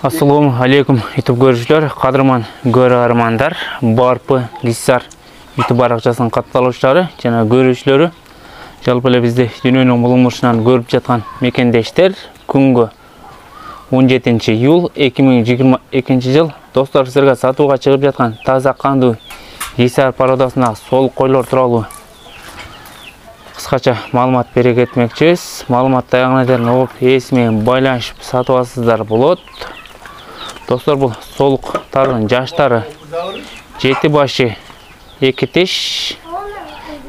Assalamu alaikum YouTube görüşler, qadırman görarmanдар, Barpı Gissar YouTube araqçasının qattалушылары жана көрүүчүлөрү. Жалпы эле бизди дүйнөнүн булмушунан көрүп жаткан мекендештер, күнгө 17 июл 2022 жыл достор сизерге сатууга чыгып жаткан таза кандуу Гissar пародасына сол койлор тууралуу кыскача маалымат бере кетмекчибиз. Маалыматты аягына чейин угуп, ээси менен байланышып сатып алсаңыздар болот. Dostlar, bu solukların yaşları 7 başı 2 tiş,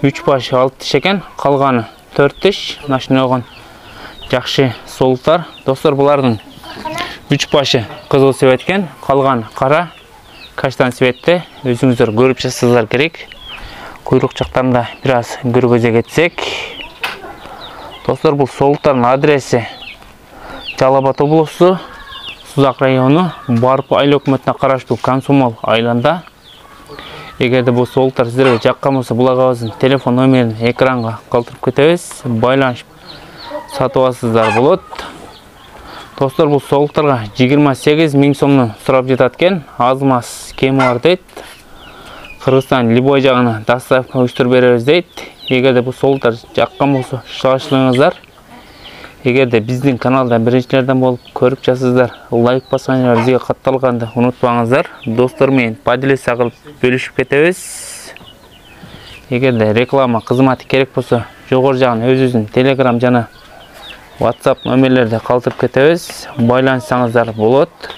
3 başı 6 tiş eken, kalganı 4 tiş. Naşını oğun жақшы soluklar. Dostlar, bulardan 3 başı kızıl sivetken, kalgan kara, kaçtan sivette özünüzler görüp жатсаңыздар керек. Kuyruk çaklarında biraz görgöze geçsek. Dostlar, bu solukların adresi Жалабат облысы, Сузак району, Барпы айыл өкмөтүнө караштуу Комсомол айылында. Эгерде бул солуктар сиздерге жаккан болсо, булагыбыздын телефон номерин экранга калтырып кетебиз. Байланышып сатып алсаңыздар болот. Достор, бул солуктарга 28 000 сомдон сурап жатат экен. Аз-маз кеми бар дейт. Кыргызстан любой жагына доставка уюштуруп беребиз дейт. Эгерде бул солуктар жаккан болсо, шашылыңыздар. Эгерде биздин каналдан биринчилерден болуп көрүп жатсаңыздар, лайк басканды бизге катталганды унутпаңыздар. Достор менен поделиться кылып бөлүшүп кетебиз. Эгерде реклама кызматы керек болсо, жогору жагын өзүбүздүн Telegram жана WhatsApp номерлерди калтырып кетебиз. Байланышсаңыздар болот.